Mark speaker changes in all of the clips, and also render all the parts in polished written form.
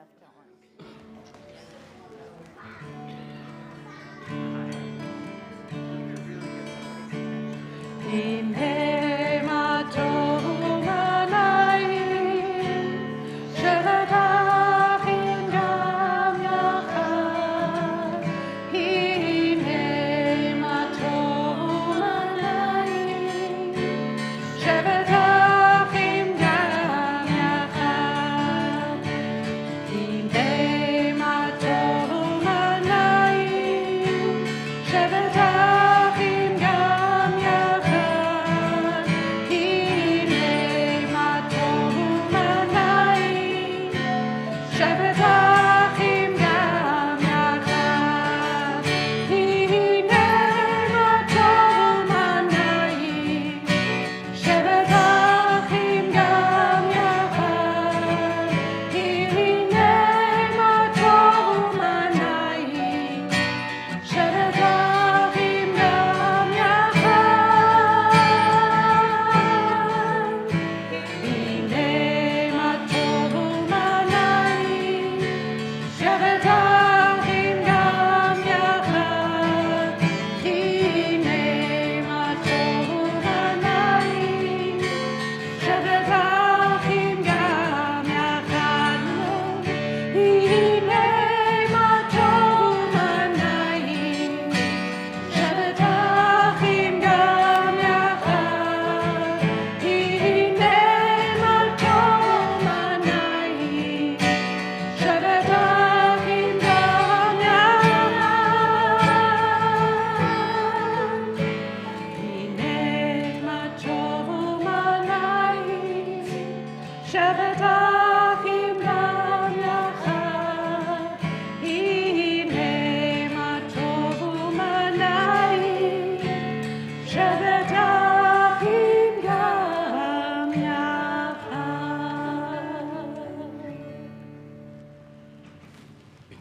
Speaker 1: left, don't worry.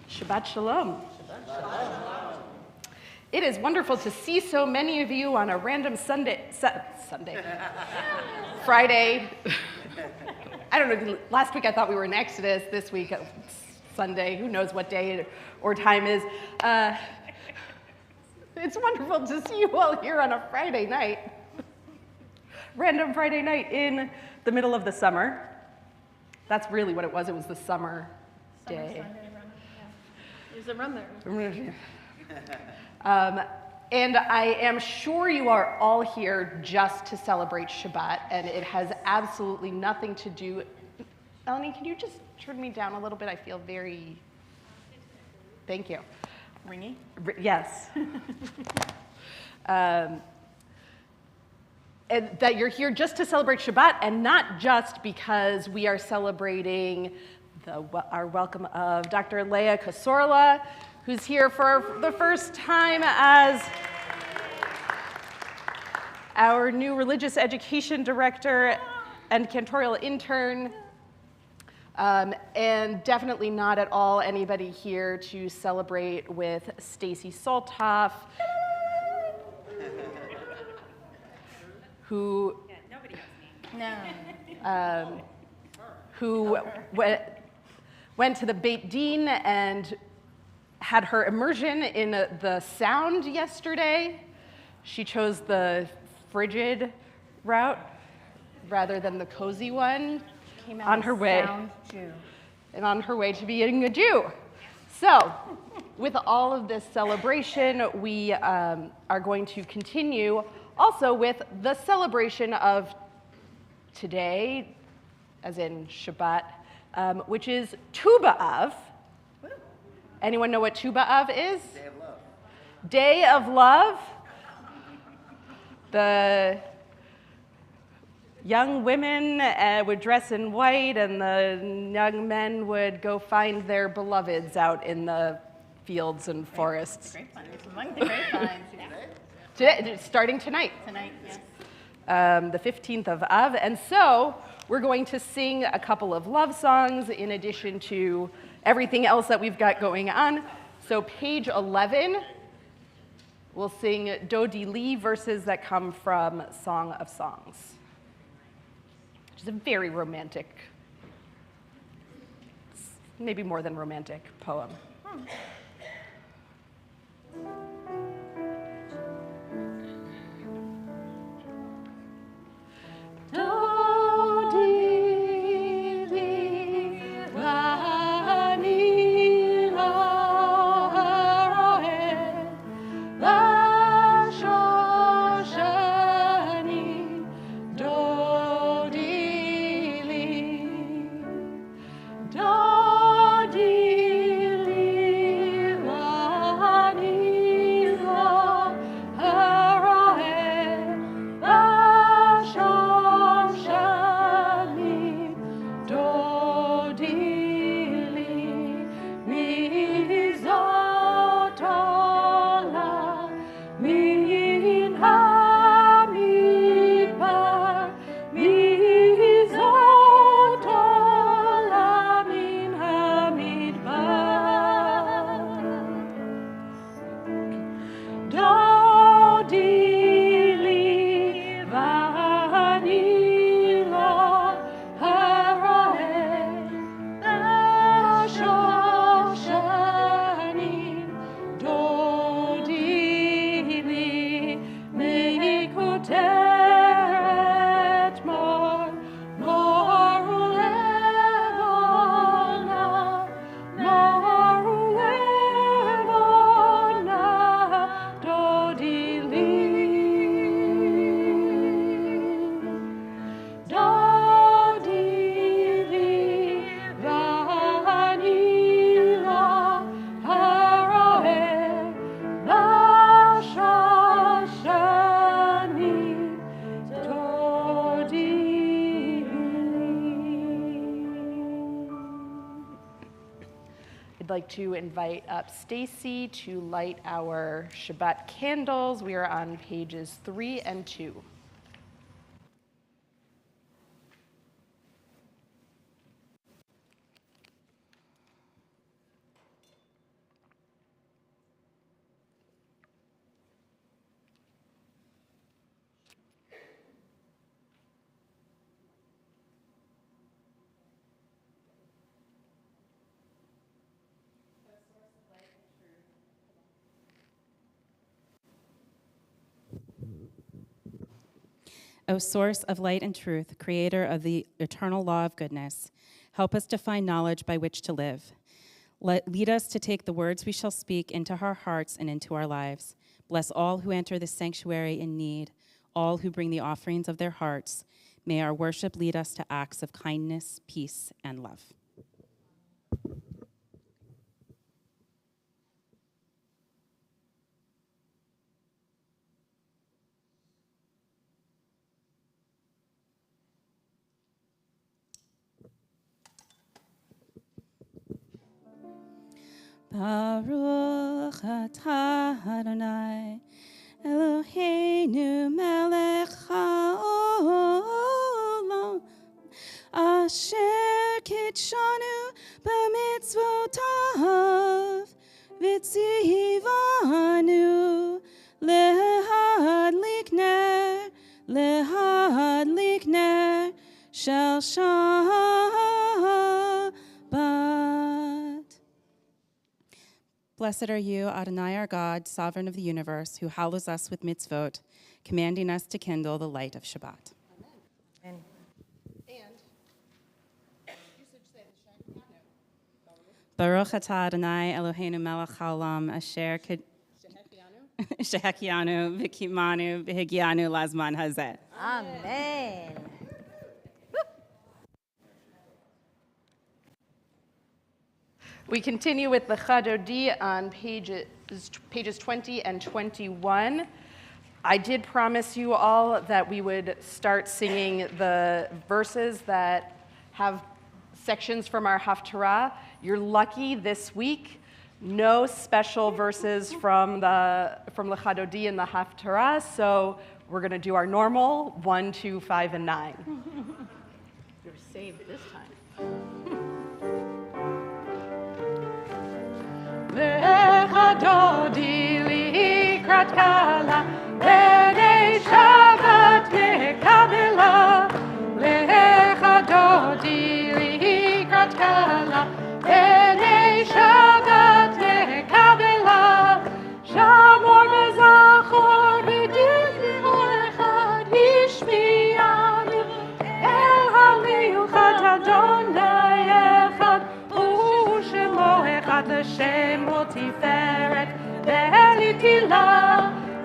Speaker 2: Shabbat Shalom. It is wonderful to see so many of you on a random Friday. I don't know, last week I thought we were in Exodus, this week it's Sunday, who knows what day or time is. It's wonderful to see you all here on a Friday night. Random Friday night in the middle of the summer. That's really what it was the summer day.
Speaker 1: There's a run there.
Speaker 2: And I am sure you are all here just to celebrate Shabbat, and it has absolutely nothing to do. Melanie, can you just turn me down a little bit? I feel very. Thank you.
Speaker 1: Ringy?
Speaker 2: Yes. And that you're here just to celebrate Shabbat, and not just because we are celebrating our welcome of Dr. Leah Kasorla, who's here for the first time as our new religious education director and cantorial intern, and definitely not at all anybody here to celebrate with Stacy Soltoff, who
Speaker 1: nobody else me.
Speaker 2: Who went to the Beit Din and had her immersion in the sound yesterday. She chose the frigid route rather than the cozy one on her way. And on her way to being a Jew. So, with all of this celebration, we are going to continue also with the celebration of today, as in Shabbat, which is Tu B'Av. Anyone know what Tu B'Av is?
Speaker 3: Day of Love.
Speaker 2: Day of Love. The young women would dress in white, and the young men would go find their beloveds out in the fields and forests.
Speaker 1: Grapevines. It's among the grapevines.
Speaker 2: Today, starting tonight.
Speaker 1: Tonight, yes.
Speaker 2: The 15th of Av. And so we're going to sing a couple of love songs in addition to everything else that we've got going on. So page 11, we'll sing Dodi Li, verses that come from Song of Songs, which is a very romantic maybe more than romantic poem. I'd like to invite up Stacy to light our Shabbat candles. We are on pages 3 and 2.
Speaker 3: O source of light and truth, creator of the eternal law of goodness, help us to find knowledge by which to live. Lead us to take the words we shall speak into our hearts and into our lives. Bless all who enter this sanctuary in need, all who bring the offerings of their hearts. May our worship lead us to acts of kindness, peace, and love. Baruch atah Adonai, Eloheinu melech haolam, asher kitshanu b'mitzvotav, v'tzivanu lehadlik ner shel Shabbat. Blessed are you, Adonai our God, sovereign of the universe, who hallows us with mitzvot, commanding us to kindle the light of Shabbat.
Speaker 1: Amen.
Speaker 3: Baruch atah Adonai Eloheinu melech haolam asher shehekianu v'kimanu v'higianu lazman hazeh.
Speaker 1: Amen.
Speaker 2: We continue with the Chadodi on pages 20 and 21. I did promise you all that we would start singing the verses that have sections from our Haftarah. You're lucky this week. No special verses from the Chadodi and the Haftarah, so we're going to do our normal 1, 2, 5, and 9.
Speaker 1: You're saved this time.
Speaker 2: Lechadodi likrat kala, Erev Shabbat mekabela. Lechadodi likrat kala, אחד לשם ותפארת ולתהילה,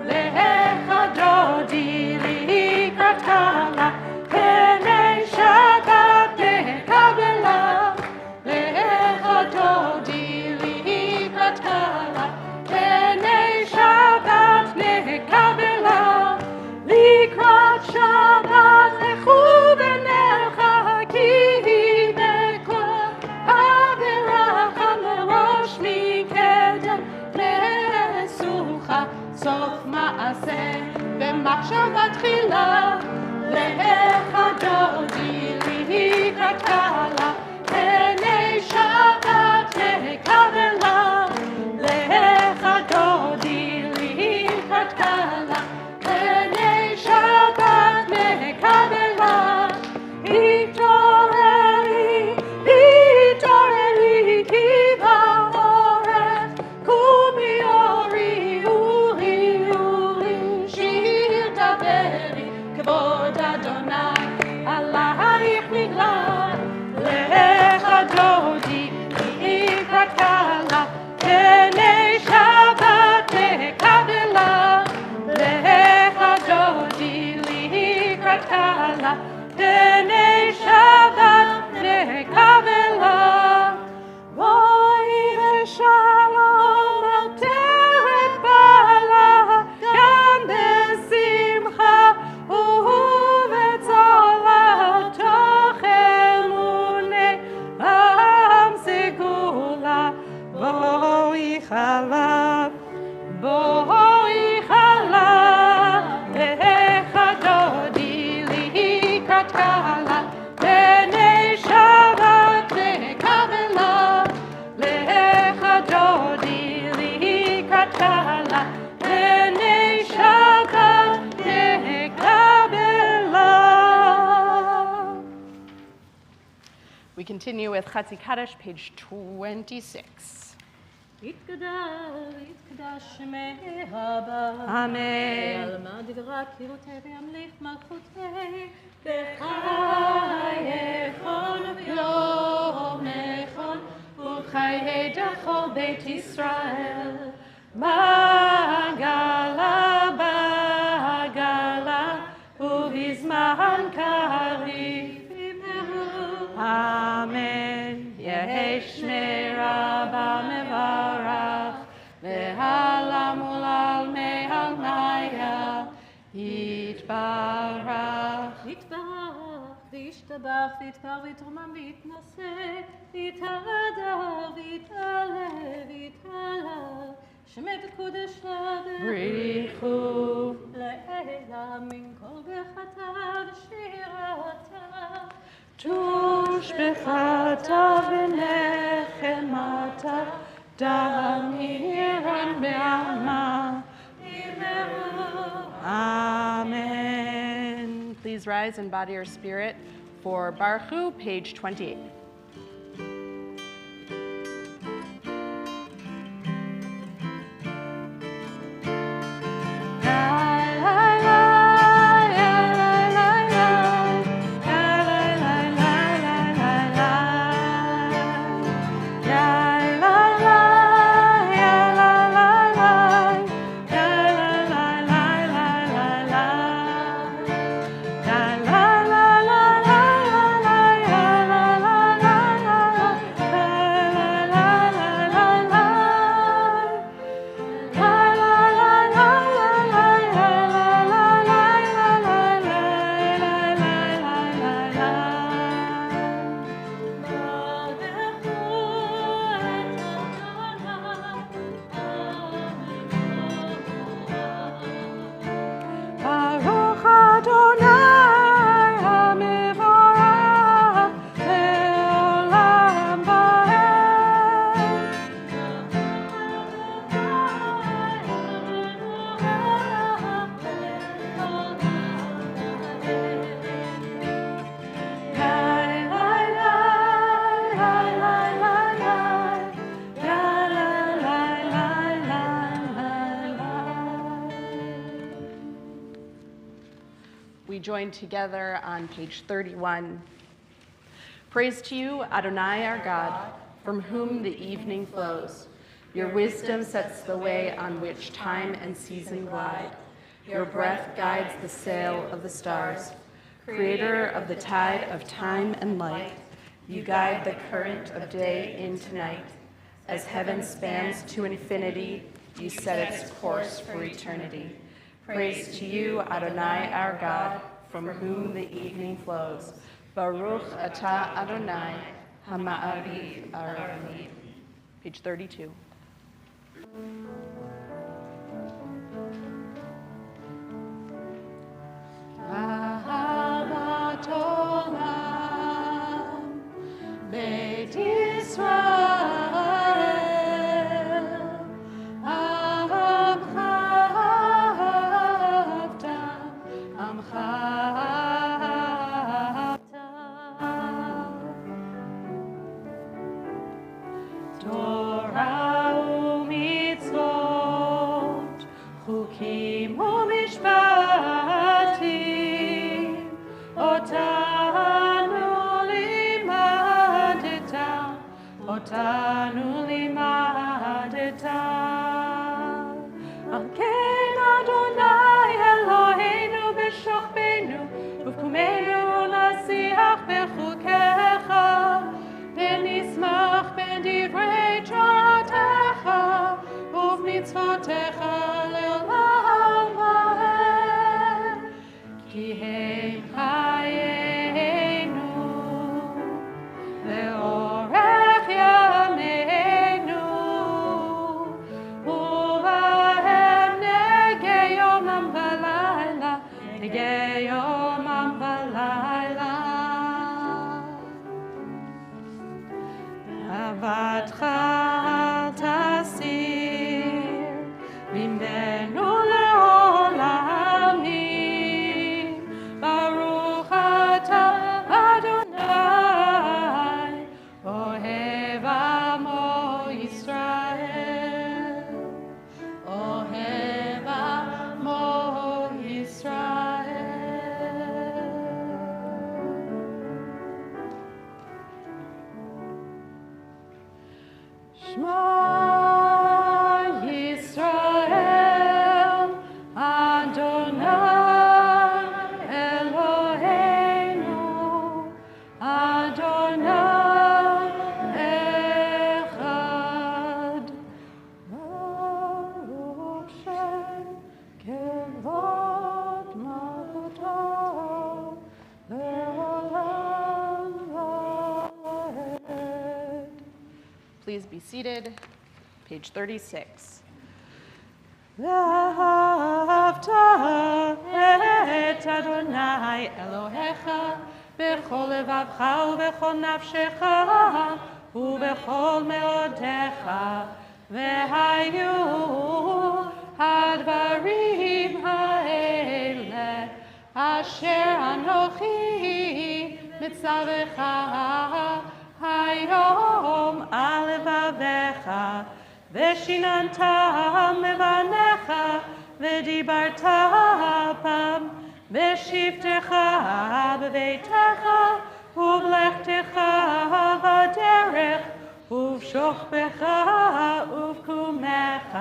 Speaker 2: לך דודי לקראתה לה, פני שבת נקבלה, לך דודי לקראתה לה, פני שבת נקבלה, לקראת שבת לכו ונלכה, כי היא בכל הברכה מראש מקדם לסוכה, סוף מעשה במחשבה תחילה, לך דודי לקראתה לה, פני שבת נקבלה, לך דודי לקראתה לה, פני שבת נקבלה, התעוררי, התעוררי, כי בעורף קומי אורי, אורי, אורי, שיר דברי, כבוד אדוני עלייך נגלה, לך דודי לקראתה לה, פני שבת נקבלה, לך דודי לקראתה לה, פני שבת נקבלה, בואי ושלום עטרת בעלה, גם בשמחה ובצלה, תוך אמוני עם סגולה, בואי חלב, בואי חלב, לך דודי לקראתה לה, פני שבת נקבלה, לך דודי לקראתה לה, פני שבת נקבלה. We continue with Chatzi Kaddish, page 26.
Speaker 4: יתקדש שמי הבא,
Speaker 2: Amen.
Speaker 4: ועלמא דברה קירותי וימליך מלכותי, בחייכון ויומכון, ובחיי דכל בית ישראל, בגלה בגלה, ובזמן קריב ימרו. אמן. יהי שמירה במברך, והעלם עולל מעלמיה, יתברך. יתברך וישתבח ויתפאר ויתרומם ויתנשא, ויתהדר ויתעלה ויתעלה, שמי וקודש לה
Speaker 2: בריחו.
Speaker 4: לעילה מן כל ברכתה ושירתה.
Speaker 2: תושבחתה ונחמתה, דמירן בעלמה. Amen. Please rise in body or spirit for Baruchu, page 28. We join together on page 31. Praise to you, Adonai our God, from whom the evening flows. Your wisdom sets the way on which time and season glide. Your breath guides the sail of the stars. Creator of the tide of time and light, you guide the current of day into night. As heaven spans to infinity, you set its course for eternity. Praise to you, Adonai, our God, from whom the evening flows. Baruch atah Adonai, hama'ariv arami. Page 32.
Speaker 4: Ahavat olam, Beit Yisrael, Amcha ahavta, Amcha ahavta. Torah u'mitzvot, chukim u'mishpatim, otanu limadeta, otanu limadeta. Al ken Adonai Eloheinu b'shochbenu, uvkumenu nasiach b'chukecha, v'nismach b'divrei toratecha, uv'mitzvotecha le'olam va'ed. Ki hem chayenu, ve'orech yameinu, uvahem negei yomam v'layla, negei yomam v'layla. Avatcha al tasir, mimenu le'olamim. Baruch atah Adonai, ohev amo Yisrael, ohev amo Yisrael. Shema Yisrael, Adonai Eloheinu, Adonai Echad. Baruch Shem Kevod Malchuto Le'olam Va'ed.
Speaker 2: Please be seated. Page 36.
Speaker 4: ואהבת את אדוני אלוהיך בכל לבבך ובכל נפשך ובכל מאודיך, והיו הדברים האלה אשר אנוכי מצווך היום על לבביך, ושיננתם מבניך, ודיברת בם בשבתך בביתך, ובלכתך בדרך, ובשוכבך ובקומך,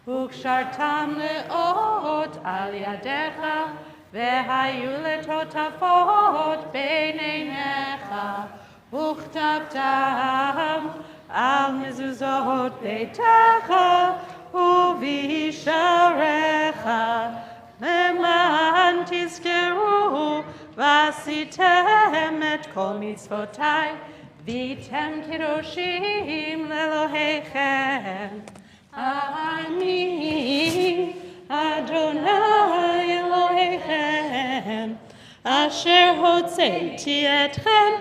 Speaker 4: וקשרתם לאות על ידיך, והיו לטוטפות בין עיניך, וכתבתם על מזוזות ביתך ובשעריך, למען תזכרו ועשיתם את כל מצוותיי, והייתם קדושים לאלוהיכם. אני אדוני אלוהיכם, אשר הוצאתי אתכם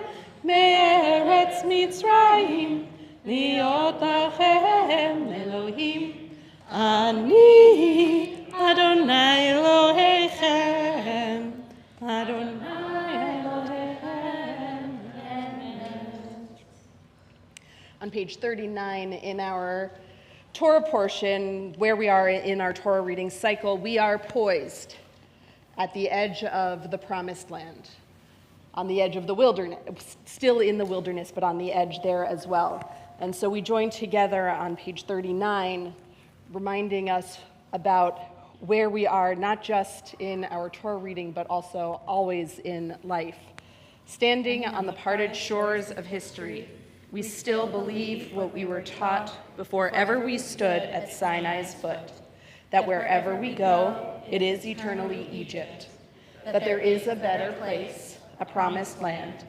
Speaker 4: מארץ מצרים, להיות לכם אלוהים. אני אדוני אלוהיכם, אדוני אלוהיכם.
Speaker 2: On page 39 in our Torah portion, where we are in our Torah reading cycle, we are poised at the edge of the promised land, on the edge of the wilderness, still in the wilderness, but on the edge there as well. And so we join together on page 39, reminding us about where we are, not just in our Torah reading, but also always in life. Standing on the parted shores of history, we still believe what we were taught before ever we stood at Sinai's foot, that wherever we go, it is eternally Egypt, that there is a better place, a promised land,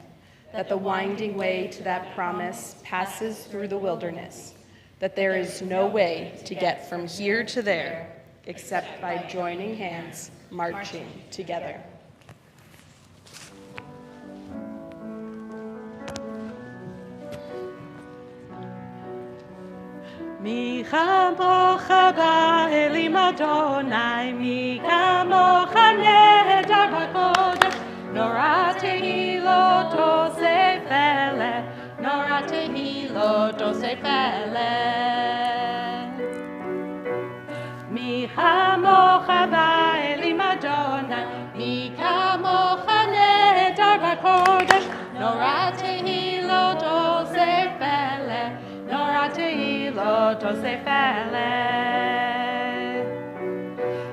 Speaker 2: that the winding way to that promise passes through the wilderness, that there is no way to get from here to there except by joining hands, marching together.
Speaker 4: מי כמוך באלים אדוני, מי כמוך נהדר בקודש, נורא תהילות עושה פלא, נורא תהילות עושה פלא. מי כמוך באלים אדוני, מי כמוך נהדר בקודש, נורא תהילות עושה פלא, נורא תהילות עושה פלא.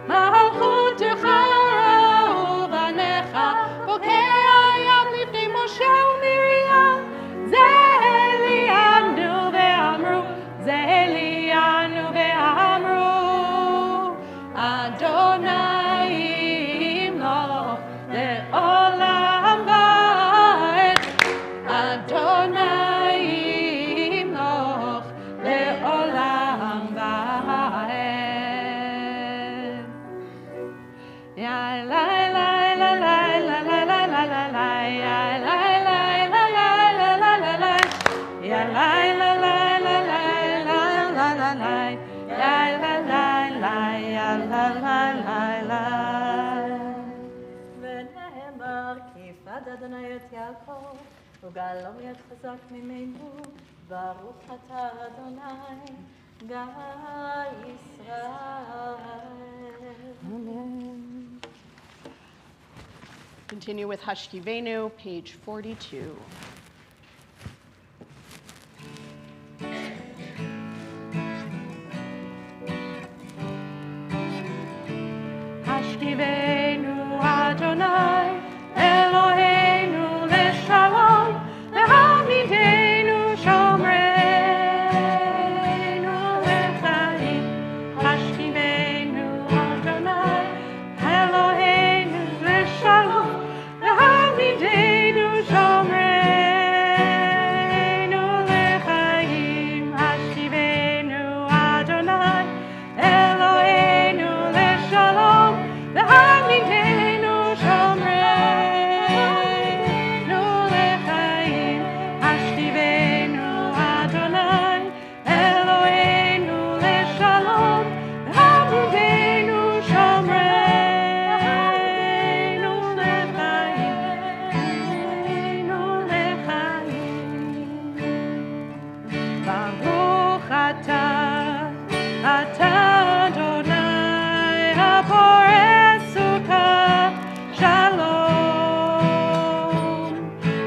Speaker 4: מלכותך ראו בניך, בוקע ים לפני משה ומרים, זה אלינו ואמרו, זה אלינו ואמרו, אדוני ימלוך לעולם ועד, אדוני ימלוך לעולם ועד. יא לי לי לי לי לי לי לי לי, יא לי לי לי לי לי לי, יא לי לי לי לי לי לי לי,
Speaker 1: ונאמר כי יפקד אדוני את יעקב וגאלו יד חזק ממנו, ברוך אתה אדוני גיא ישראל.
Speaker 2: Amen. Continue with Hashkivenu, page 42.
Speaker 4: השכיבנו אדוני אלוהינו לשלום, להעמידנו שומרנו לחיים. השכיבנו אדוני אלוהינו לשלום, להעמידנו שומרנו לחיים. השכיבנו אדוני אלוהינו לשלום, להעמידנו שומרנו לחיים. השכיבנו אדוני אלוהינו לשלום, להעמידנו שומרנו לחיים. ברוך אתה, אתה אדוני הפורס סוכה, שלום,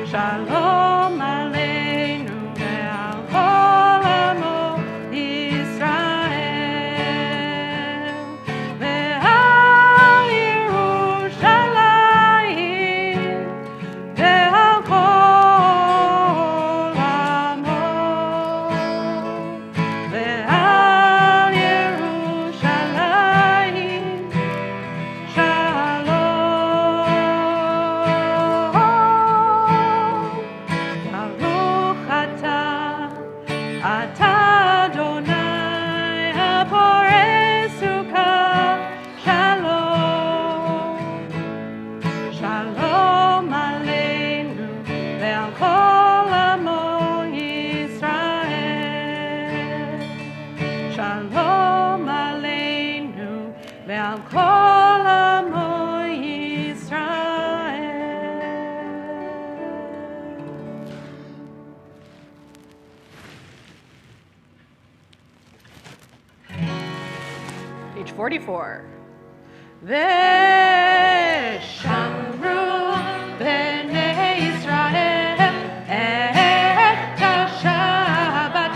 Speaker 4: שלום עלינו ועל כל עמו ישראל, ועל ירושלים, ועל כל עמו, ועל ירושלים, שלום. ברוך אתה, אתה אדוני הפורס סוכה, שלום, שלום עלינו ועל כל עמו ישראל, שלום עלינו ועל כל עמו ישראל.
Speaker 2: Page 44.
Speaker 4: ושמרו בני ישראל את השבת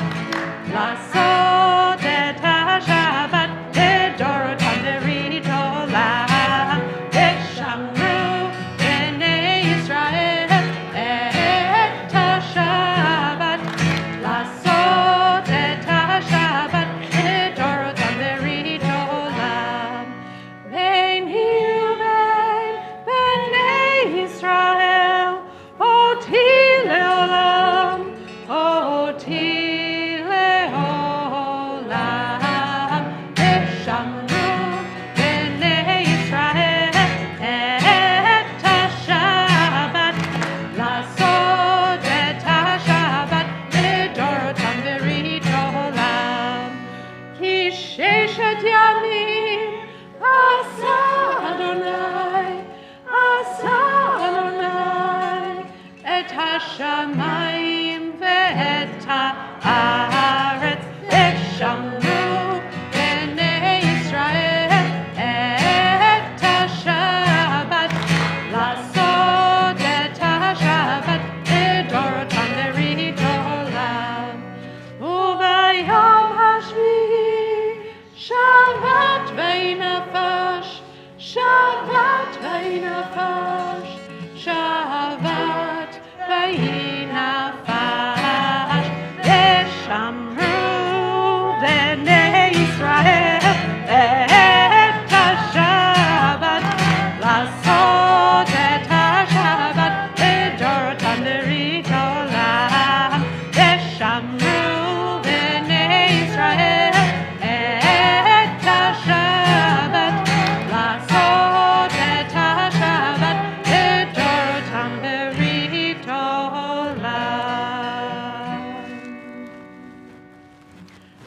Speaker 4: בני ישראל את השבת, לעשות את השבת בדורתם ברית עולם. ושמרו בני ישראל את השבת, לעשות את השבת בדורתם ברית עולם.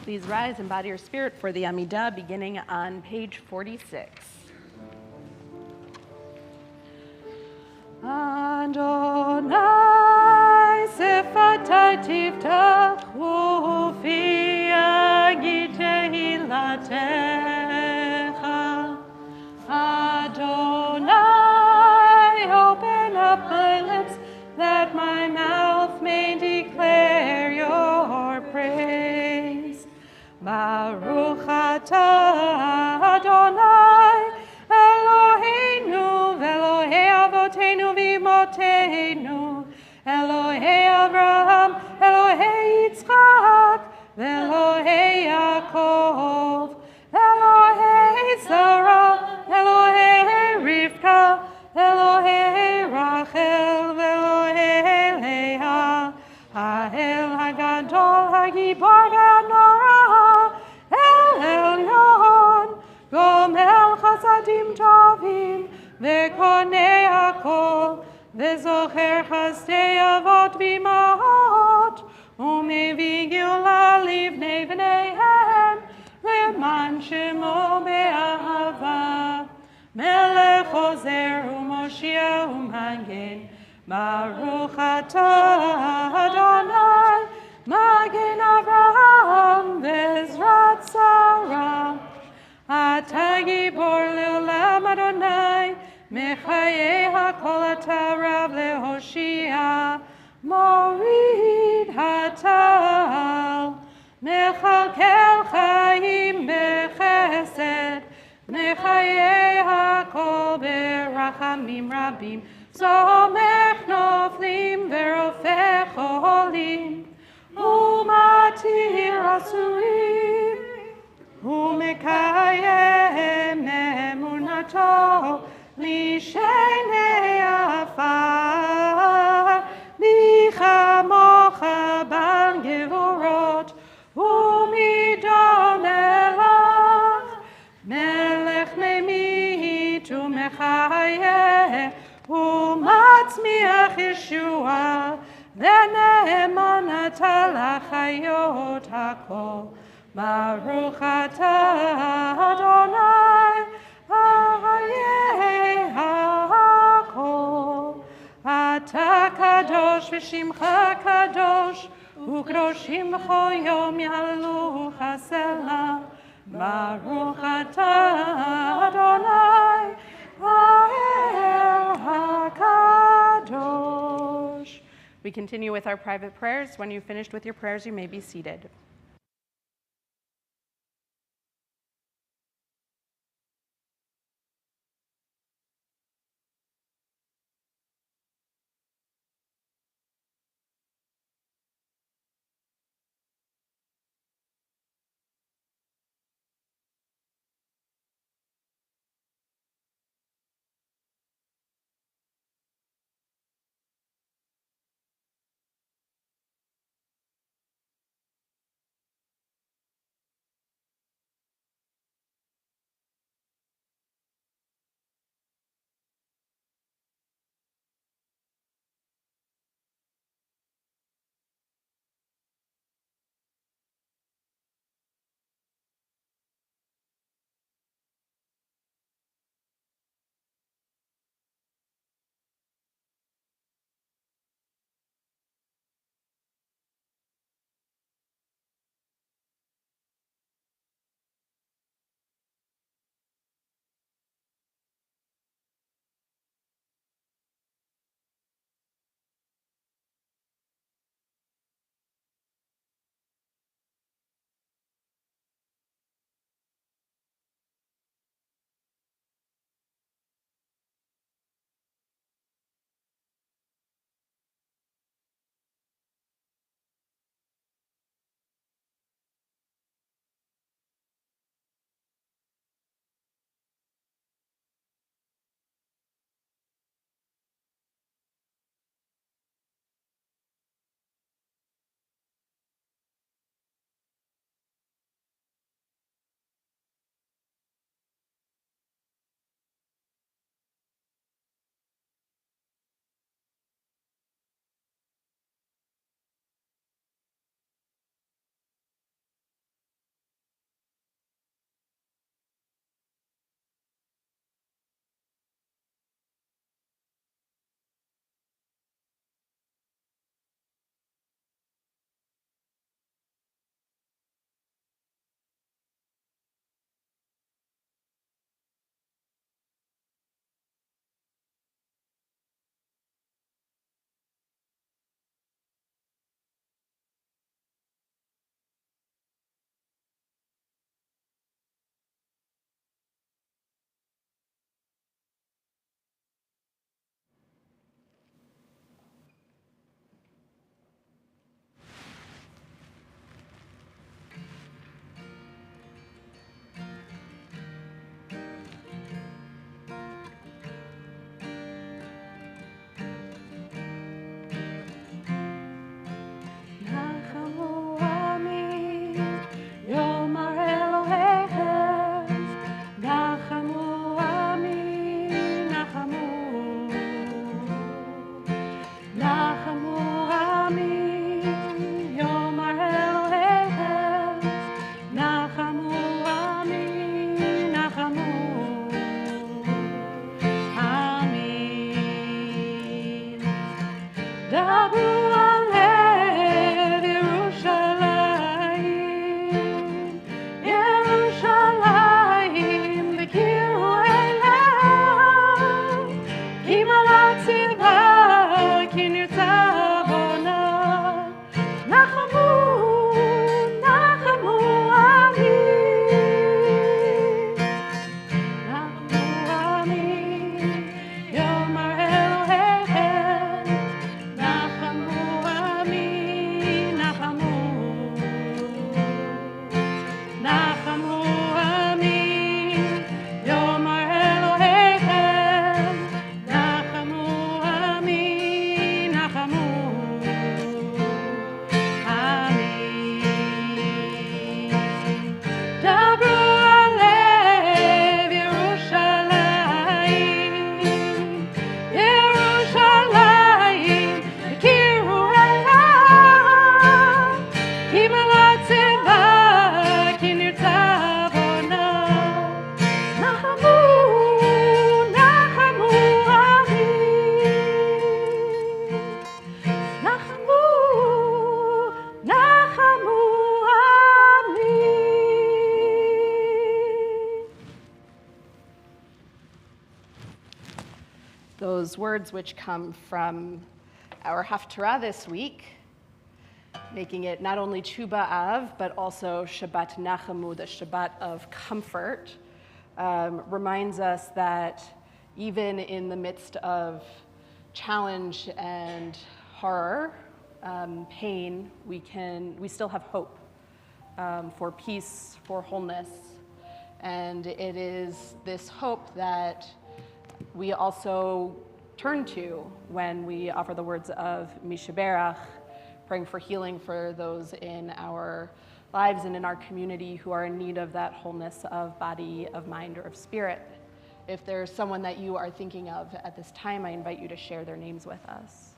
Speaker 2: Please rise and body your spirit for the Amidah beginning on page 46.
Speaker 4: Adonai sefatai tiftachu fi yagi tehilatecha. Adonai, open up my lips that my mouth may declare your praise. Baruch atah Adonai Eloheinu ve'Elohei avoteinu v'imotenu, Elohei Avraham, Elohei Yitzchak, ve'Elohei Yaakov, Elohei Sarah, Elohei Rivka, Elohei Rachel, ve'Elohei Leah, Ha'el Hagadol Hagibor ve'Hanora, El Elyon, Gomel Chasadim Tovim, Ve'konei Hakol, Ve'zocher Chasdei Avot V'imahot, U'mevi Geulah livnei bneihem, Le'man Shemo be'ahava, Melech Ozer u'Moshiach u'Magen, Baruch atah Adonai, Magen Avraham ve'Ezrat Sarah. Ata gibor le'olam Adonai, mechayei hakol ata rav lehoshia, morid hatal, mechalkel chaim bechesed, mechayei hakol berachamim rabim, somech noflim verofech cholim, umatir asurim, ומקיים אמונתו לשני עפר, מי כמוך בגבורות ומדום מלך, מלך ממית ומחיה ומצמיח ישועה, ונאמן אתה לחיות הכל. Baruch atah Adonai, Arayei hakol. Ata kadosh v'shimcha kadosh, ukroshim b'chol yom yalu chasela. Baruch atah Adonai, Ha'el hakadosh.
Speaker 2: We continue with our private prayers. When you've finished with your prayers, you may be seated. those words which come from our Haftarah this week, making it not only Tu B'Av, but also Shabbat Nachamu, the Shabbat of comfort, reminds us that even in the midst of challenge and horror, pain, we still have hope for peace, for wholeness. And it is this hope that we also turn to when we offer the words of Mishaberach, praying for healing for those in our lives and in our community who are in need of that wholeness of body, of mind, or of spirit. If there's someone that you are thinking of at this time, I invite you to share their names with us.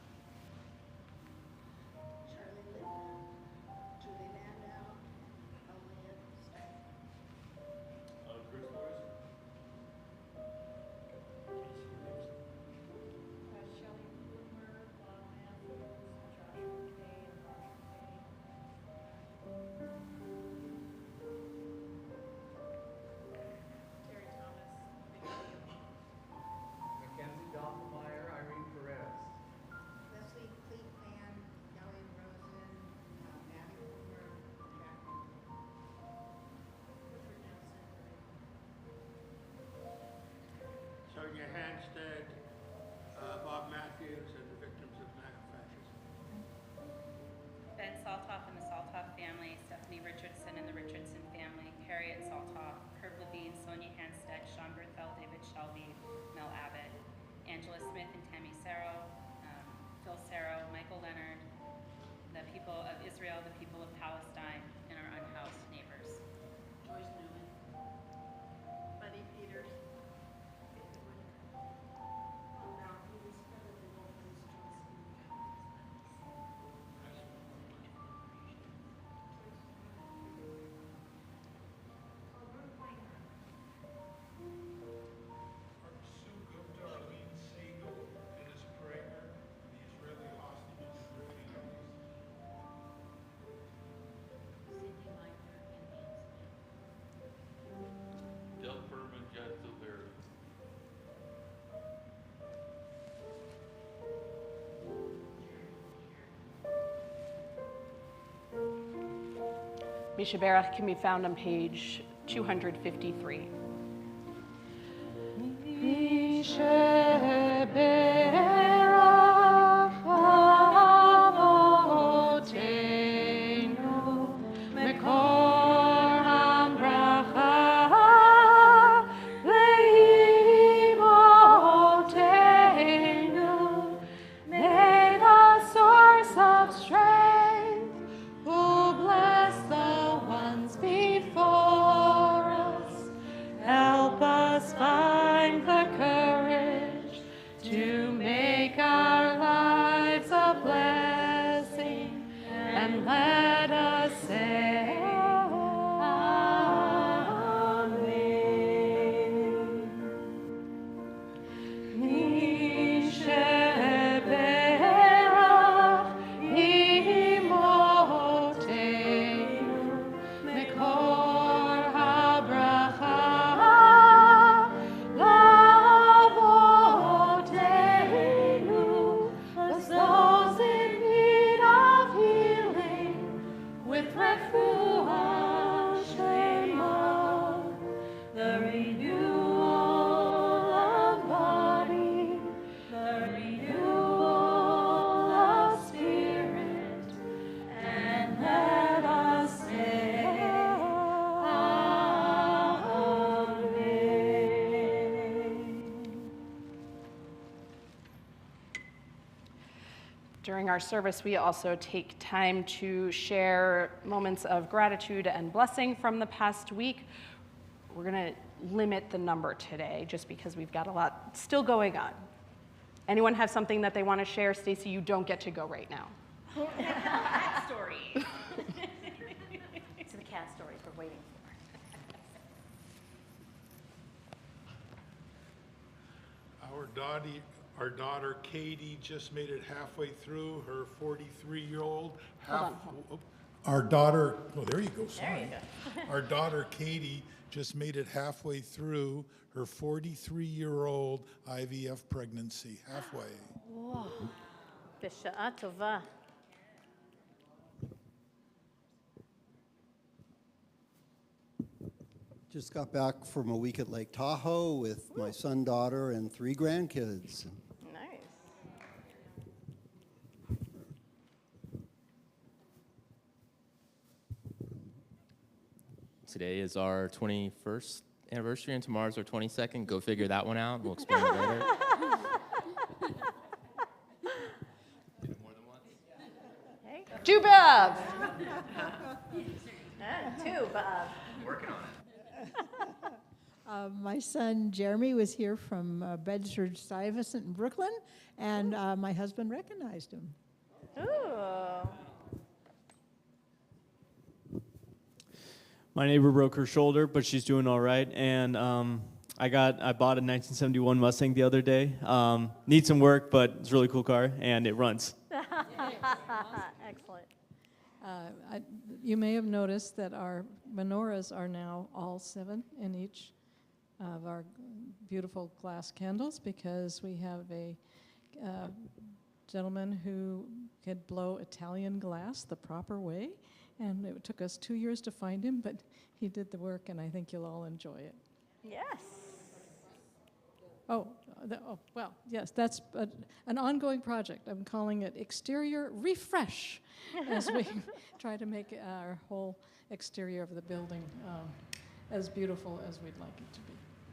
Speaker 5: Hanstead, Bob Matthews, and the victims of fascism.
Speaker 3: Ben Saltoff and the Saltoff family, Stephanie Richardson and the Richardson family, Harriet Saltoff, Herb Levine, Sonia Hanstead, Sean Berthel, David Shelby, Mel Abbott, Angela Smith and Tammy Sarrow, Phil Sarrow, Michael Leonard, the people of Israel, the people of Palestine, and our unhoused neighbors.
Speaker 1: Joyce Newman, Buddy Peters,
Speaker 2: Mishaberach can be found on page 253. During our service, we also take time to share moments of gratitude and blessing from the past week. We're going to limit the number today just because we've got a lot still going on. Anyone have something that they want to share? Stacy, you don't get to go right now.
Speaker 1: cat story. It's the cat stories we're waiting
Speaker 5: for. Our daughter Katie just made it halfway through her 43-year-old.
Speaker 2: Hold
Speaker 5: Our daughter, oh, there you go,
Speaker 1: There
Speaker 5: sorry.
Speaker 1: you go.
Speaker 5: Our daughter Katie just made it halfway through her 43-year-old IVF pregnancy, halfway.
Speaker 1: בשעה טובה.
Speaker 6: Just got back from a week at Lake Tahoe with my son, daughter, and 3 grandkids.
Speaker 1: Nice.
Speaker 7: Today is our 21st anniversary, and tomorrow's our 22nd. Go figure that one out. We'll explain it later. Did it more than once?
Speaker 1: There you go.
Speaker 2: Tu B'Av.
Speaker 1: Two, Bob.
Speaker 7: Working on it.
Speaker 8: My son Jeremy was here from Bedford-Stuyvesant in Brooklyn, and my husband recognized him.
Speaker 1: Ooh.
Speaker 9: My neighbor broke her shoulder, but she's doing all right. And I bought a 1971 Mustang the other day. Needs some work, but it's a really cool car, and it runs.
Speaker 1: Excellent.
Speaker 4: You may have noticed that our menorahs are now all 7 in each of our beautiful glass candles, because we have a gentleman who could blow Italian glass the proper way, and it took us 2 years to find him, but he did the work, and I think you'll all enjoy it.
Speaker 1: Yes.
Speaker 4: Well, yes, that's an ongoing project. I'm calling it Exterior Refresh, as we try to make our whole exterior of the building as beautiful as we'd like it to be.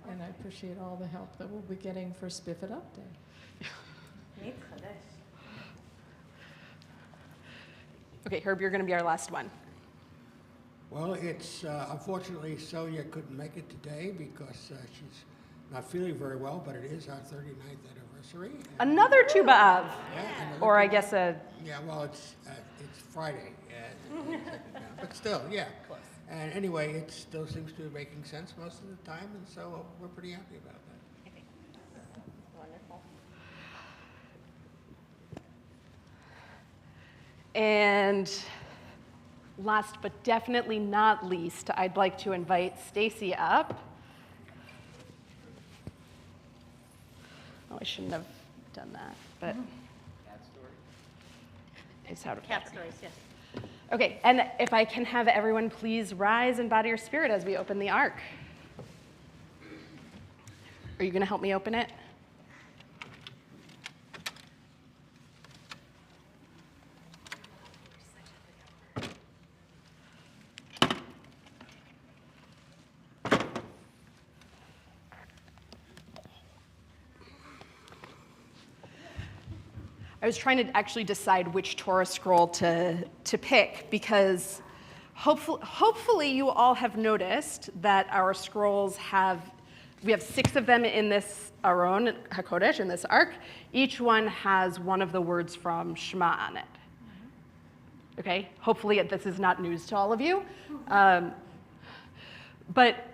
Speaker 4: And I appreciate all the help that we'll be getting for Spiff It Up Day.
Speaker 2: Okay, Herb, you're going to be our last one.
Speaker 5: Well, it's, unfortunately, Sonia couldn't make it today because she's not feeling very well, but it is our 39th anniversary.
Speaker 2: Another Tu B'Av.
Speaker 5: Yeah, another
Speaker 2: Or I
Speaker 5: Tu
Speaker 2: guess a...
Speaker 5: Yeah, well, it's Friday, but still, yeah. And anyway, it still seems to be making sense most of the time, and so we're pretty happy about that.
Speaker 1: Wonderful.
Speaker 2: And last but definitely not least, I'd like to invite Stacy up. Oh, I shouldn't have done that, but it's out of
Speaker 1: Cat
Speaker 2: order.
Speaker 1: stories, yes.
Speaker 2: Okay, and if I can have everyone please rise in body or spirit as we open the ark. Are you going to help me open it? I was trying to actually decide which Torah scroll to pick, because hopefully you all have noticed that our scrolls we have 6 of them in this Aron HaKodesh, in this ark. Each one has one of the words from Shema on it. Okay, hopefully this is not news to all of you. But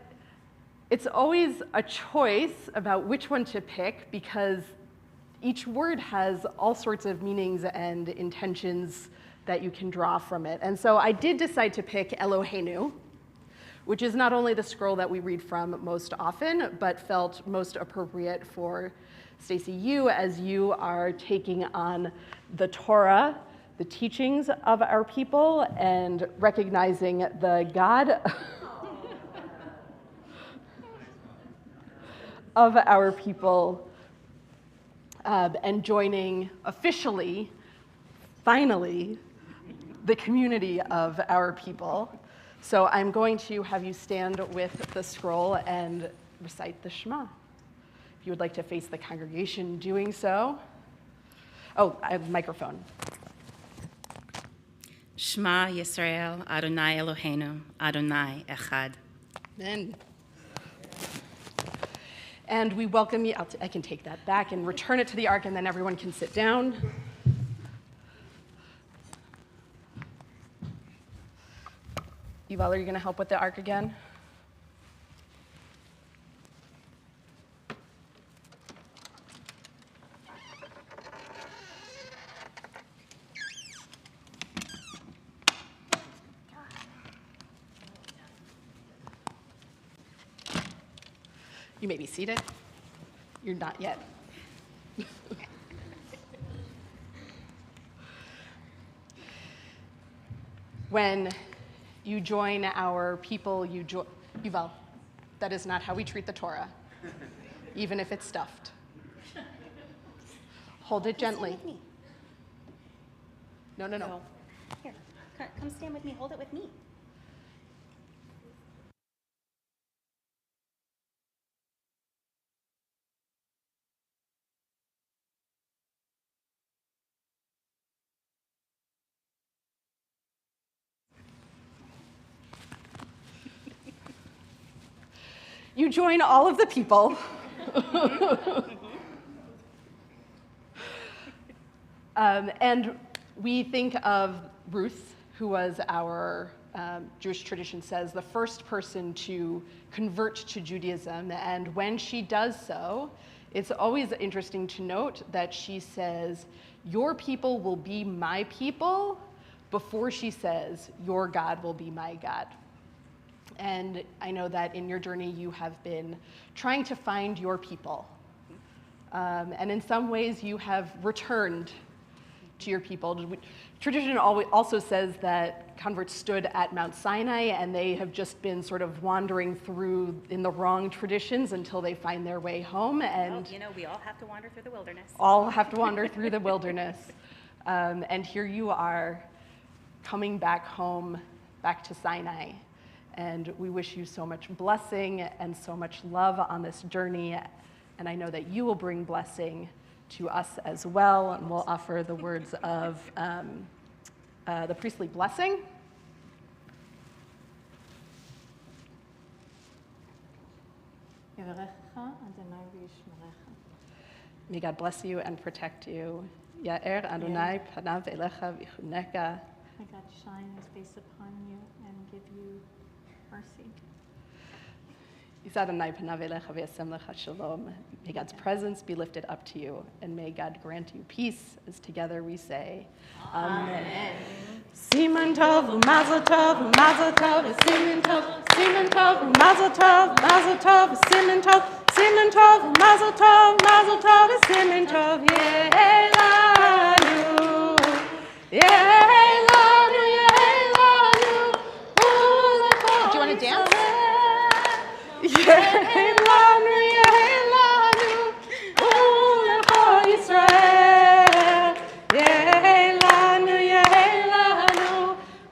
Speaker 2: it's always a choice about which one to pick, because each word has all sorts of meanings and intentions that you can draw from it. And so I did decide to pick Eloheinu, which is not only the scroll that we read from most often, but felt most appropriate for Stacy, you, as you are taking on the Torah, the teachings of our people, and recognizing the God of our people, and joining officially, finally, the community of our people. So I'm going to have you stand with the scroll and recite the Shema. If you would like to face the congregation doing so. Oh, I have a microphone.
Speaker 3: Shema Yisrael, Adonai Eloheinu, Adonai Echad.
Speaker 2: Amen. And we welcome you. I can take that back and return it to the ark, and then everyone can sit down. Yuval, are you going to help with the ark again? You may be seated. You're not yet. When you join our people, Yuval, that is not how we treat the Torah, even if it's stuffed. Hold it gently.
Speaker 1: Stand with me.
Speaker 2: No.
Speaker 1: Here, come stand with me. Hold it with me.
Speaker 2: You join all of the people. And we think of Ruth, who was our, Jewish tradition says, the first person to convert to Judaism. And when she does so, it's always interesting to note that she says, your people will be my people, before she says, your God will be my God. And I know that in your journey, you have been trying to find your people. And in some ways, you have returned to your people. Tradition also says that converts stood at Mount Sinai, and they have just been sort of wandering through in the wrong traditions until they find their way home. And
Speaker 1: we all have to wander through the wilderness.
Speaker 2: all have to wander through the wilderness. And here you are coming back home, back to Sinai. And we wish you so much blessing and so much love on this journey. And I know that you will bring blessing to us as well. And we'll offer the words of the priestly blessing. May God bless you and protect you. Ya'er Adonai panav elecha v'chuneka.
Speaker 10: May God shine his face upon you and give you mercy.
Speaker 2: May God's presence be lifted up to you, and may God grant you peace, as together we say, Amen. Siman tov, mazel tov, mazel tov, siman tov, mazel tov, mazel tov, siman tov, mazel tov, siman tov, yehelanu, do you want to dance? Yehelanu, ulecho Yisrael. Yehelanu,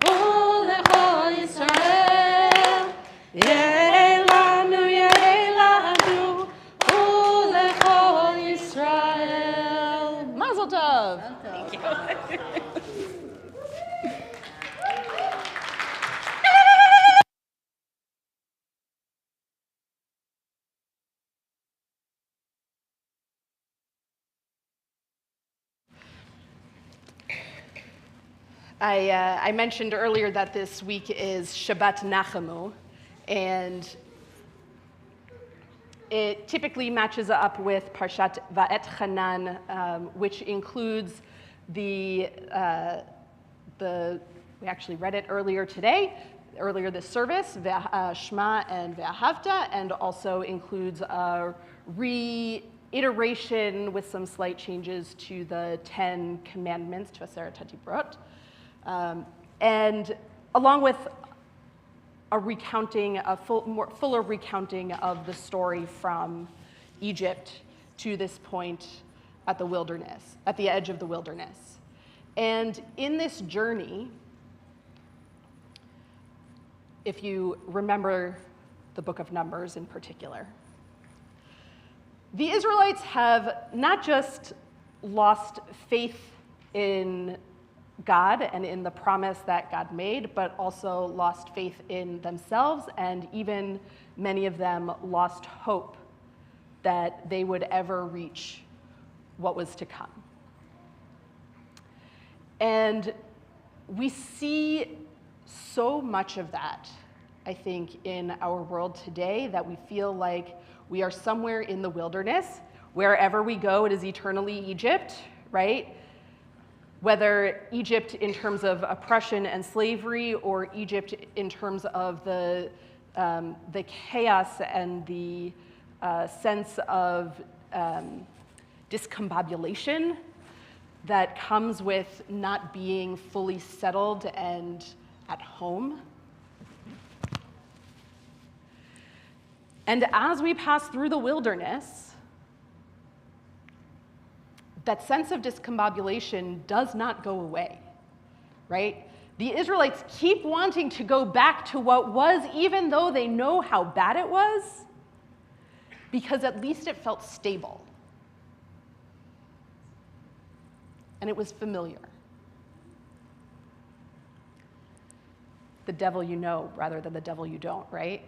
Speaker 2: ulecho Yisrael. Yehelanu, ulecho Yisrael. Mazel tov.
Speaker 1: Thank you.
Speaker 2: I mentioned earlier that this week is Shabbat Nachamu, and it typically matches up with Parshat Va'et Hanan, which includes we actually read it earlier this service, Shema and Ve'ahavta, and also includes a reiteration with some slight changes to the 10 Commandments, to Aseret HaDibrot. And along with a recounting, fuller recounting of the story from Egypt to this point at the wilderness, at the edge of the wilderness. And in this journey, if you remember the book of Numbers in particular, the Israelites have not just lost faith in God and in the promise that God made, but also lost faith in themselves, and even many of them lost hope that they would ever reach what was to come. And we see so much of that, I think, in our world today, that we feel like we are somewhere in the wilderness. Wherever we go, it is eternally Egypt, right? Whether Egypt in terms of oppression and slavery, or Egypt in terms of the chaos and the a sense of discombobulation that comes with not being fully settled and at home. And as we pass through the wilderness, that sense of discombobulation does not go away, right? The Israelites keep wanting to go back to what was, even though they know how bad it was, because at least it felt stable. And it was familiar. The devil you know rather than the devil you don't, right?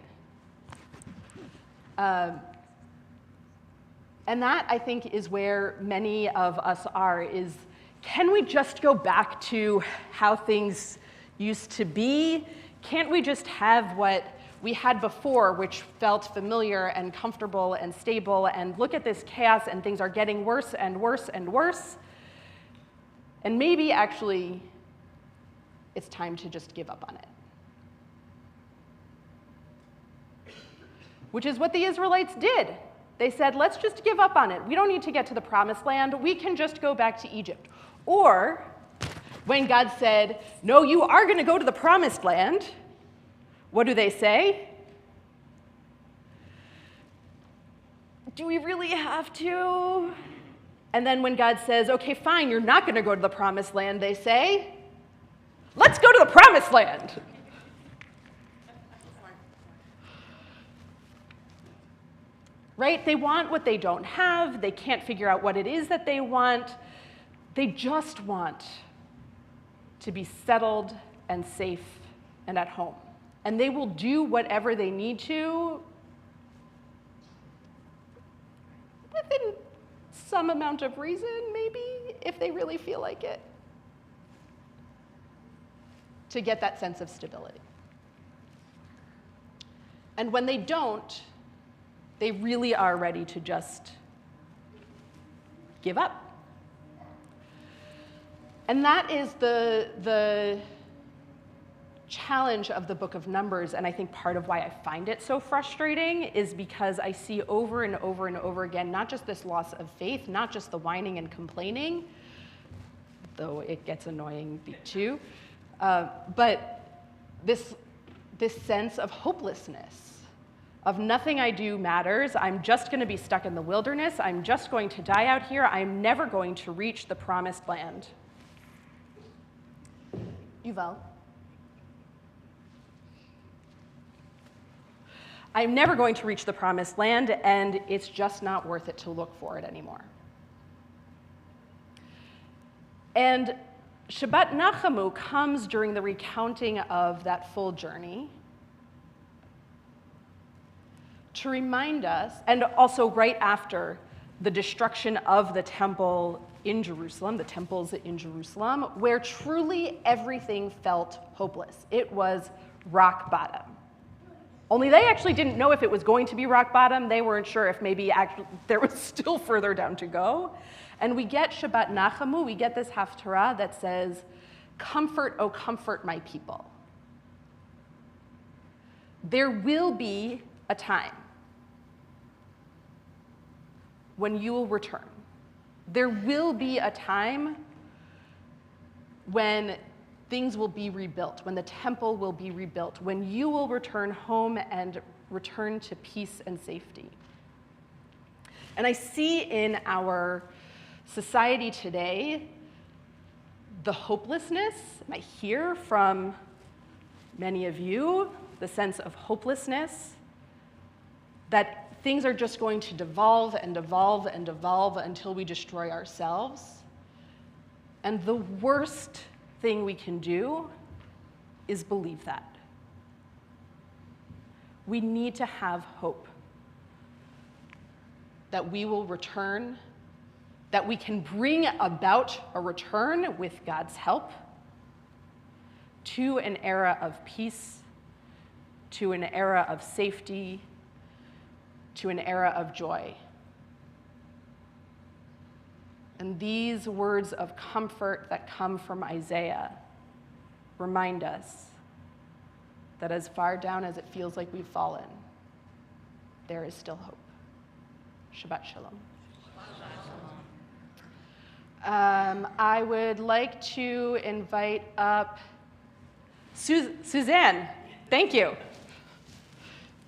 Speaker 2: And that, I think, is where many of us are, is can we just go back to how things used to be? Can't we just have what we had before, which felt familiar and comfortable and stable, and look at this chaos and things are getting worse and worse and worse? And maybe actually it's time to just give up on it. Which is what the Israelites did. They said, let's just give up on it. We don't need to get to the promised land. We can just go back to Egypt. Or when God said, no, you are going to go to the promised land, what do they say? Do we really have to? And then when God says, okay, fine, you're not going to go to the promised land, they say, let's go to the promised land. Right? They want what they don't have. They can't figure out what it is that they want. They just want to be settled and safe and at home. And they will do whatever they need to within some amount of reason, maybe, if they really feel like it, to get that sense of stability. And when they don't, they really are ready to just give up. And that is the challenge of the book of Numbers, and I think part of why I find it so frustrating is because I see over and over and over again, not just this loss of faith, not just the whining and complaining, though it gets annoying too, but this sense of hopelessness, of nothing I do matters. I'm just going to be stuck in the wilderness. I'm just going to die out here. I'm never going to reach the promised land. Yuval. I'm never going to reach the promised land, and it's just not worth it to look for it anymore. And Shabbat Nachamu comes during the recounting of that full journey to remind us, and also right after the destruction of the temple in Jerusalem, the temples in Jerusalem, where truly everything felt hopeless. It was rock bottom. Only they actually didn't know if it was going to be rock bottom. They weren't sure if maybe actually there was still further down to go. And we get Shabbat Nachamu, we get this haftarah that says, comfort, O comfort my people. There will be a time when you will return. There will be a time when things will be rebuilt, when the temple will be rebuilt, when you will return home and return to peace and safety. And I see in our society today the hopelessness, and I hear from many of you the sense of hopelessness, that things are just going to devolve and devolve and devolve until we destroy ourselves. And the worst thing we can do is believe that. We need to have hope that we will return, that we can bring about a return with God's help to an era of peace, to an era of safety, to an era of joy. And these words of comfort that come from Isaiah remind us that as far down as it feels like we've fallen, there is still hope. Shabbat Shalom. I would like to invite up Suzanne, thank you,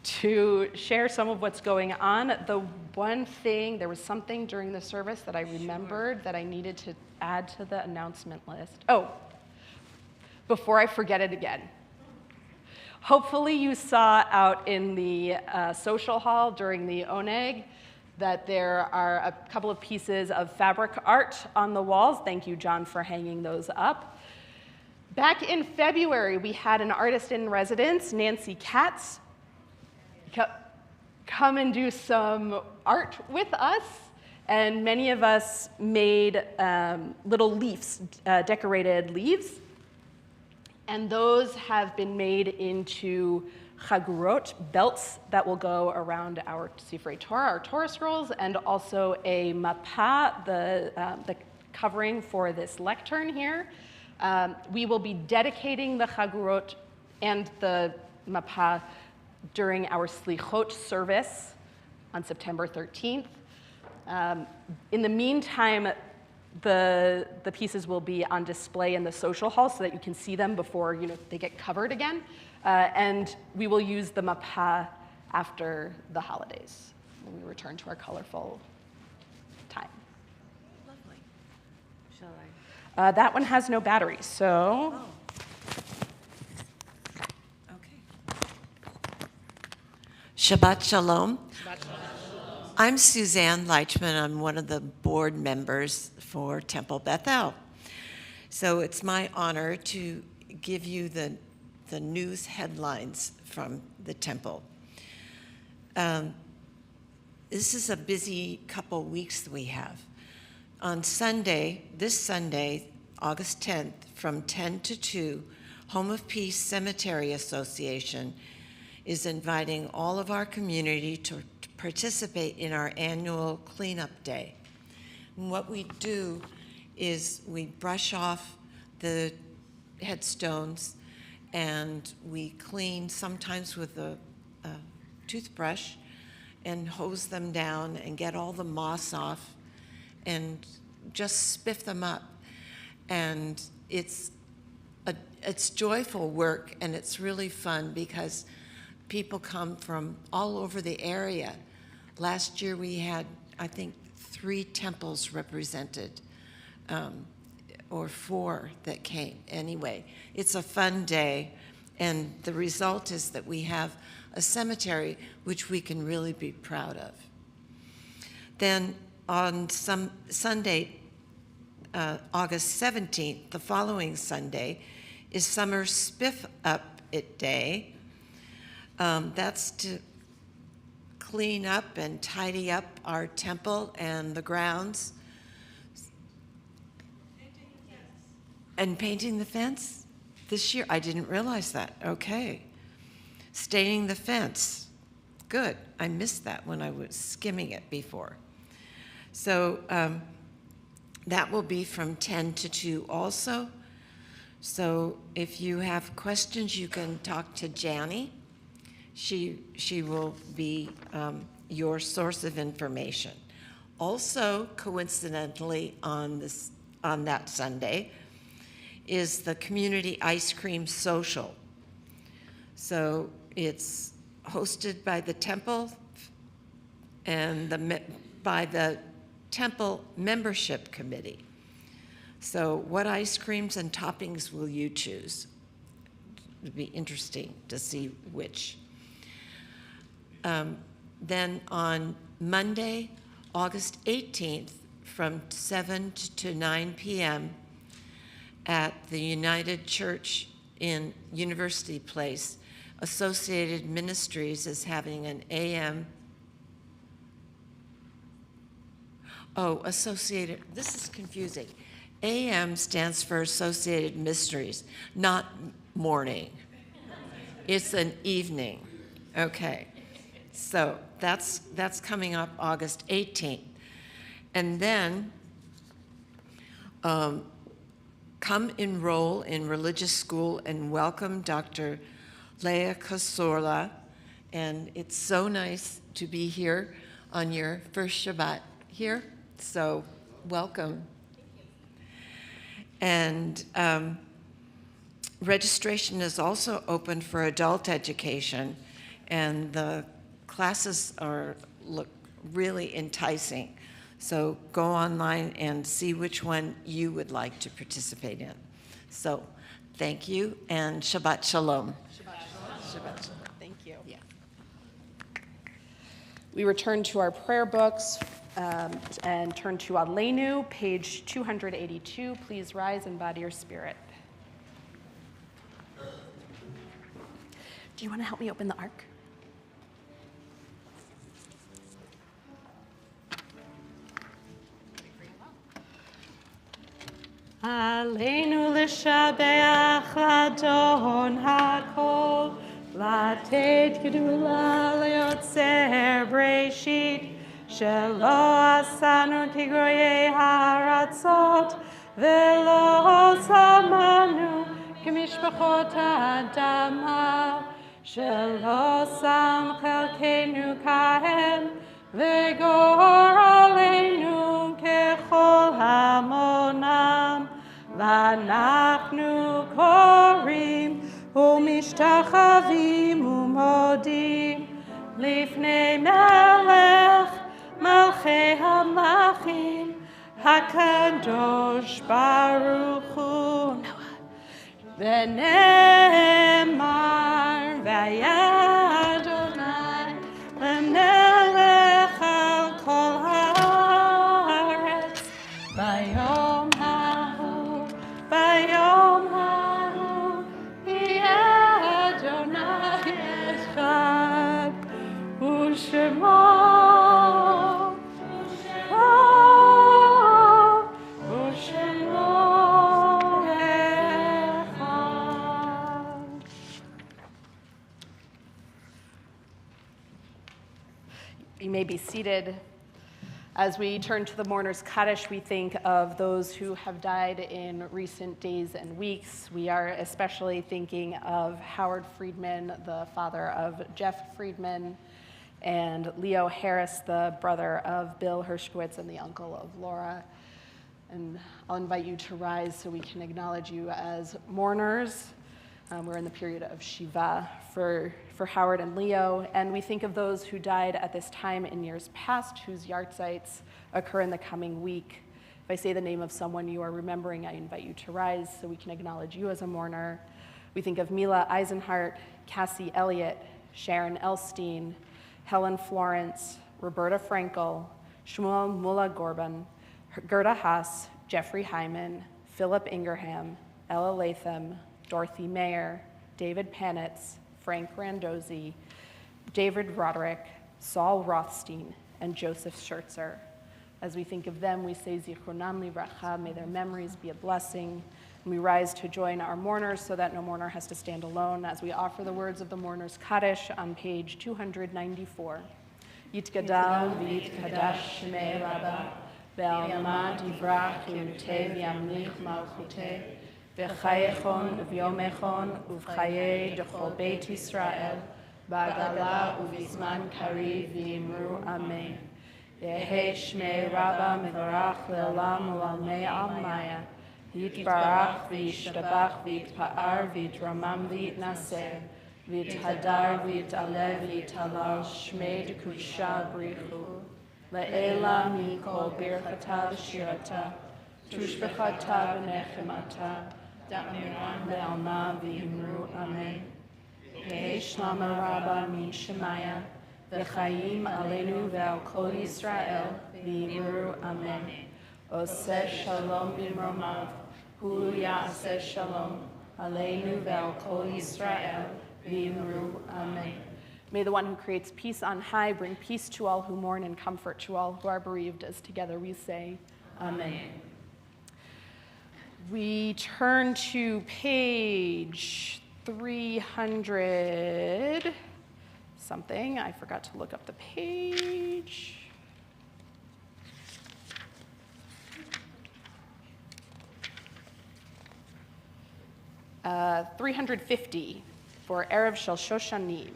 Speaker 2: to share some of what's going on. The one thing, there was something during the service that I remembered that I needed to add to the announcement list. Oh, before I forget it again. Hopefully you saw out in the social hall during the Oneg that there are a couple of pieces of fabric art on the walls. Thank you, John, for hanging those up. Back in February, we had an artist in residence, Nancy Katz, come and do some art with us. And many of us made little leaves, decorated leaves. And those have been made into chagurot, belts that will go around our Sifrei Torah, our Torah scrolls, and also a mapa, the covering for this lectern here. We will be dedicating the chagurot and the mapa during our slichot service on September 13th. In the meantime, the pieces will be on display in the social hall so that you can see them before they get covered again. And we will use the mapa after the holidays when we return to our colorful time.
Speaker 1: Lovely. Shall I?
Speaker 2: That one has no battery, so.
Speaker 1: Oh. Okay.
Speaker 11: Shabbat Shalom. I'm Suzanne Leichman. I'm one of the board members for Temple Beth. So it's my honor to give you the news headlines from the temple. This is a busy couple weeks we have. On Sunday, this Sunday, August 10th, from 10 to 2, Home of Peace Cemetery Association is inviting all of our community to participate in our annual cleanup day. And what we do is we brush off the headstones and we clean sometimes with a toothbrush and hose them down and get all the moss off and just spiff them up. And it's joyful work and it's really fun because people come from all over the area. Last year we had, I think, 3 temples represented, or 4 that came. Anyway, it's a fun day, and the result is that we have a cemetery which we can really be proud of. Then on some Sunday, August 17th, the following Sunday, is Summer Spiff Up It Day. That's to clean up and tidy up our temple and the grounds. And painting the fence this year? I didn't realize that. Okay. Staining the fence. Good. I missed that when I was skimming it before. So that will be from 10 to 2 also. So if you have questions, you can talk to Janie. She will be your source of information. Also, coincidentally, on that Sunday is the Community Ice Cream Social. So it's hosted by the Temple and by the Temple Membership Committee. So what ice creams and toppings will you choose? It'd be interesting to see which. Then on Monday, August 18th, from 7 to 9 p.m. at the United Church in University Place, Associated Ministries is having an AM. Associated, this is confusing. AM stands for Associated Mysteries, not morning. It's an evening. Okay. So that's coming up August 18th. And then come enroll in religious school and welcome Dr. Leah Kasorla. And it's so nice to be here on your first Shabbat here, so welcome. And registration is also open for adult education, and the classes look really enticing. So go online and see which one you would like to participate in. So thank you, and Shabbat Shalom.
Speaker 2: Shabbat shalom. Thank you. Yeah. We return to our prayer books and turn to Aleinu, page 282. Please rise and bow to your spirit. Do you want to help me open the ark? Aleinu l'shabeach l'adon hakol, לתת גדולה ליוצר בראשית, שלא עשנו כגויי הארצות, ולא שמנו כמשפחות האדמה, שלא שם חלקנו כהם, וגור עלינו ככל המונם, ואנחנו קוראים ומשתחווים ומודים לפני מלך מלכי המלכים הקדוש ברוך הוא. ונאמר והיה אדוני למלך על כל הארץ ביום ההוא, ביום ההוא יהיה אדוני אחד ושמו You may be seated. As we turn to the mourner's Kaddish, we think of those who have died in recent days and weeks. We are especially thinking of Howard Friedman, the father of Jeff Friedman, and Leo Harris, the brother of Bill Hershkowitz and the uncle of Laura. And I'll invite you to rise so we can acknowledge you as mourners. We're in the period of Shiva for Howard and Leo, and we think of those who died at this time in years past, whose yahrzeits occur in the coming week. If I say the name of someone you are remembering, I invite you to rise so we can acknowledge you as a mourner. We think of Mila Eisenhart, Cassie Elliott, Sharon Elstein, Helen Florence, Roberta Frankel, Shmuel Mullah Gorban, Gerda Haas, Jeffrey Hyman, Philip Ingerham, Ella Latham, Dorothy Mayer, David Panitz, Frank Randozzi, David Roderick, Saul Rothstein, and Joseph Schertzer. As we think of them, we say Zichronam Livracha, may their memories be a blessing. And we rise to join our mourners so that no mourner has to stand alone as we offer the words of the mourner's Kaddish on page 294. Yitgadal v'yitkadash shmei Rabbah, ve'alma divrach yuntev yamlich malchuteh, v'chayechon v'yomechon uv'chaye d'chol Beit Yisrael, ba'gala uv'zman kariv v'imru amen. Yehe shmei Rabbah mevarach le'olam u'almei almaya, yitbarach v'yishtabach v'yitpa'ar v'yitramam v'yitnaseh, v'yithadar v'yitalev v'yitalar shmei d'kusha brichu, le'ela mikol birchata v'shirata, tushbechata v'nechemata, da'miran le'alma v'yimru amen. Yehi shlama Rabbah min shemaya, v'chayim aleinu ve'al kol Yisrael v'yimru amen. Oseh shalom b'mromav, hu ya'aseh shalom, aleinu ve'al kol Yisrael v'yimru amen. May the one who creates peace on high bring peace to all who mourn and comfort to all who are bereaved, as together we say, amen. We turn to page 300 something. I forgot to look up the page. Uh, 350 for Erev Shel Shoshanim.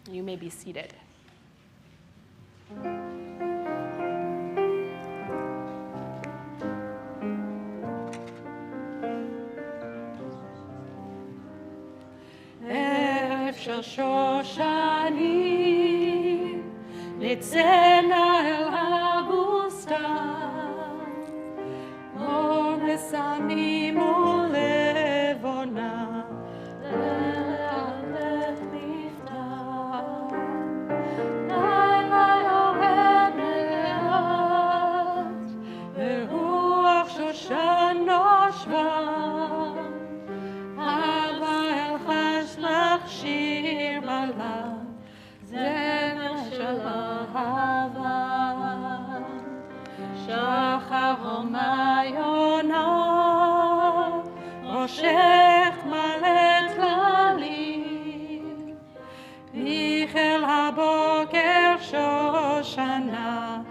Speaker 2: You may be seated.
Speaker 12: ערב של שושנים, נצאנה אל הבוסתן, אור ושמים ולבונה, ללכת נפתח. לילה יורד לאט, ורוח שושן נושבה, שיר בלד, זמר של אהבה. שחר ומעיונה, ראשך מלא טללים, ויחל הבוקר שושנה,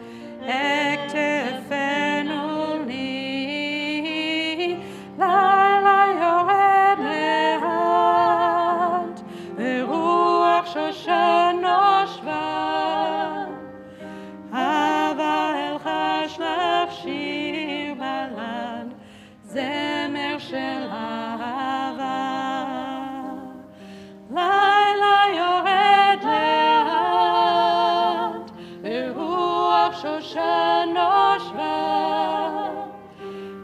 Speaker 12: הכתפנו לי. לילה יורד לאט, ורוח שושן נושבה, הבה אלחש לך שיר בלד, זמר של אהבה. לילה יורד לאט, ורוח שושן נושבה,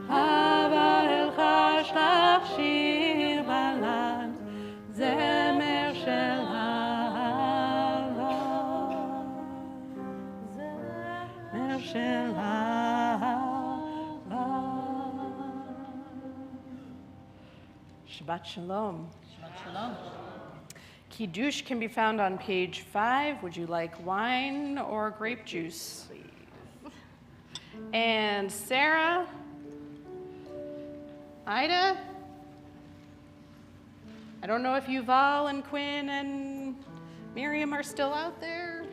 Speaker 12: הבה אלחש לך שיר בלד, זמר של אהבה, זמר של אהבה.
Speaker 2: Shabbat Shalom.
Speaker 1: Shabbat shalom.
Speaker 2: Kiddush can be found on page 5. Would you like wine or grape juice? And Sarah, Ida, I don't know if Yuval and Quinn and Miriam are still out there.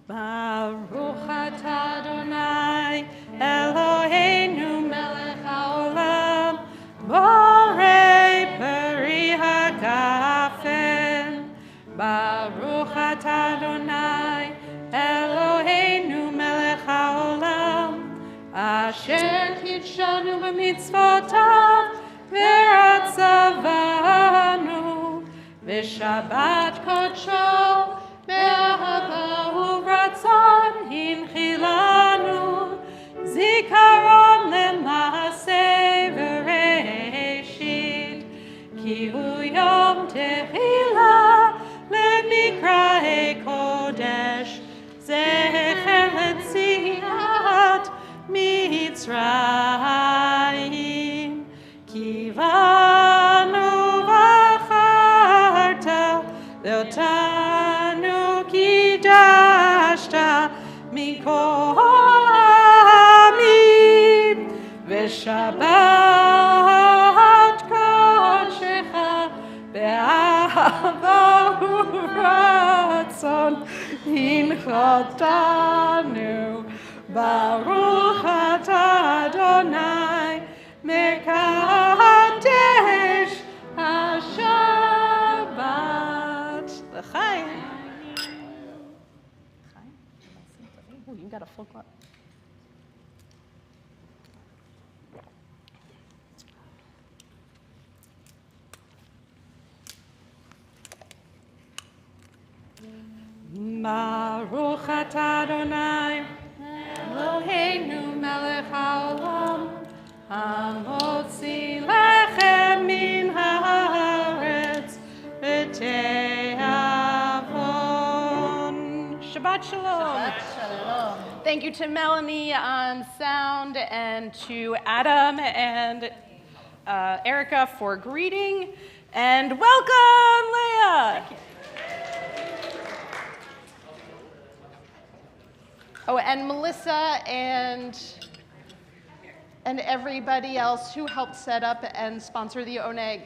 Speaker 12: Baruch atah Adonai Eloheinu melech haolam borei peri hagafen. Baruch atah Adonai Eloheinu melech haolam asher kidshanu b'mitzvotav v'ratzavanu v'shabbat kodsho באהבה וברצון הנחילנו, זיכרון למעשה וראשית, כי הוא יום תחילה למקראי קודש, זכר ליציאת מצרים. כי בנו בחרת ואותנו קידשת מכל העמים, ושבת קודשך באהבה ורצון הנחלתנו. ברוך אתה אדוני מקדש השבת. לחיים.
Speaker 2: Oh, you got a full cup.
Speaker 12: Baruch atah Adonai Eloheinu melech haolam hamotzi lechem min haaretz v'te'avon.
Speaker 2: Shabbat Shalom.
Speaker 1: Shalom.
Speaker 2: Thank you to Melanie on sound and to Adam and Erica for greeting. And welcome, Leah. Oh, and Melissa and everybody else who helped set up and sponsor the Oneg.